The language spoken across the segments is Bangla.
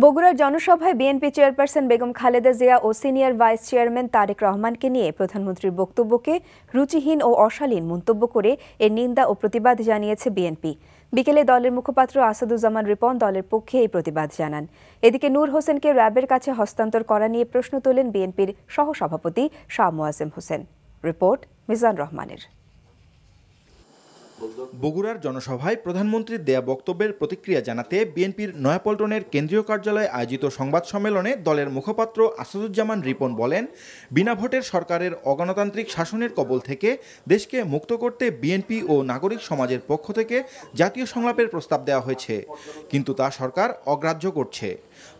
বগুড়ার জনসভায় বিএনপি চেয়ারপারসন বেগম খালেদা জিয়া ও সিনিয়র ভাইস চেয়ারম্যান তারেক রহমানকে নিয়ে প্রধানমন্ত্রীর বক্তব্যকে রুচিহীন ও অশালীন মন্তব্য করে এর নিন্দা ও প্রতিবাদ জানিয়েছে বিএনপি। বিকেলে দলের মুখপাত্র আসাদুজ্জামান রিপন দলের পক্ষে এই প্রতিবাদ জানান। এদিকে নূর হোসেনকে র্যাবের কাছে হস্তান্তর করা নিয়ে প্রশ্ন তোলেন বিএনপির সহসভাপতি শাহ মোয়াজ্জেম হোসেন। রিপোর্ট মিজান রহমানের। বগুড়ার জনসভায় প্রধানমন্ত্রীর দেয়া বক্তব্যের প্রতিক্রিয়া জানাতে বিএনপির নয়াপল্টনের কেন্দ্রীয় কার্যালয়ে আয়োজিত সংবাদ সম্মেলনে দলের মুখপাত্র আসাদুজ্জামান রিপন বলেন, বিনা ভোটের সরকারের অগণতান্ত্রিক শাসনের কবল থেকে দেশকে মুক্ত করতে বিএনপি ও নাগরিক সমাজের পক্ষ থেকে জাতীয় সংলাপের প্রস্তাব দেওয়া হয়েছে, কিন্তু তা সরকার অগ্রাহ্য করছে।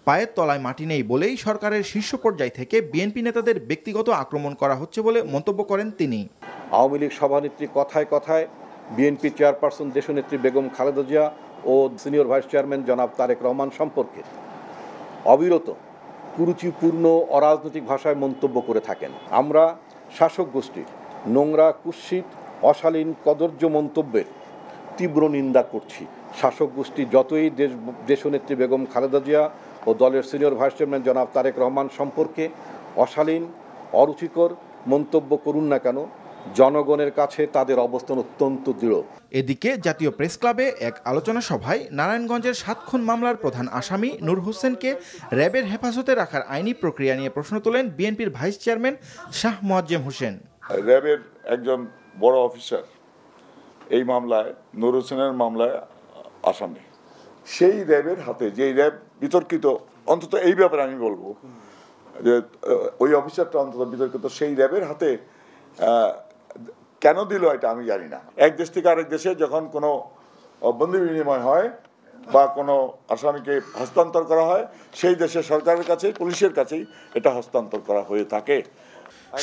পায়ের তলায় মাটি নেই বলেই সরকারের শীর্ষ পর্যায় থেকে বিএনপি নেতাদের ব্যক্তিগত আক্রমণ করা হচ্ছে বলে মন্তব্য করেন তিনি। আওয়ামী লীগ সভানেত্রী কথায় কথায় বিএনপি চেয়ারপারসন দেশনেত্রী বেগম খালেদা জিয়া ও সিনিয়র ভাইস চেয়ারম্যান জনাব তারেক রহমান সম্পর্কে অবিরত কুরুচিপূর্ণ অরাজনৈতিক ভাষায় মন্তব্য করে থাকেন। আমরা শাসক গোষ্ঠীর নোংরা, কুৎসিত, অশালীন, কদর্য মন্তব্যের তীব্র নিন্দা করছি। শাসক গোষ্ঠী যতই দেশনেত্রী বেগম খালেদা জিয়া ও দলের সিনিয়র ভাইস চেয়ারম্যান জনাব তারেক রহমান সম্পর্কে অশালীন, অরুচিকর মন্তব্য করুন না কেন, জনগণের কাছে তাদের অবস্থান অত্যন্ত দৃঢ়। এদিকে জাতীয় প্রেস ক্লাবে এক আলোচনা সভায় নারায়ণগঞ্জের 7 খুন মামলার প্রধান আসামি নূর হোসেনকে র্যাবের হেফাজতে রাখার আইনি প্রক্রিয়া নিয়ে প্রশ্ন তোলেন বিএনপির ভাইস চেয়ারম্যান শাহ মোয়াজ্জেম হোসেন। র্যাবের একজন বড় অফিসার এই মামলায়, নূর হোসেনের মামলায় আসামি, সেই র্যাবের হাতে, যে র্যাব বিতর্কিত, অন্তত এই ব্যাপারে আমি বলবো যে ওই অফিসারটা অন্তত বিতর্কিত, সেই র্যাবের হাতে কেন দিল এটা আমি জানি না। এক দেশ থেকে আরেক দেশে যখন কোনো বন্দি বিনিময় হয় বা কোনো আসামিকে হস্তান্তর করা হয়, সেই দেশের সরকারের কাছে, পুলিশের কাছেই এটা হস্তান্তর করা হয়ে থাকে।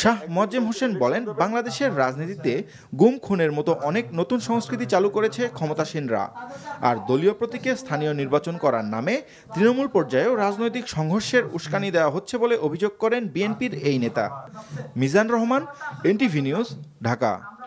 শাহ মোয়াজ্জেম হোসেন বলেন, বাংলাদেশের রাজনীতিতে গুম খুনের মতো অনেক নতুন সংস্কৃতি চালু করেছে ক্ষমতাসীনরা, আর দলীয় প্রতীকে স্থানীয় নির্বাচন করার নামে তৃণমূল পর্যায়েও রাজনৈতিক সংঘর্ষের উস্কানি দেওয়া হচ্ছে বলে অভিযোগ করেন বিএনপির এই নেতা। Mizan Rahman, NTV news, Dhaka.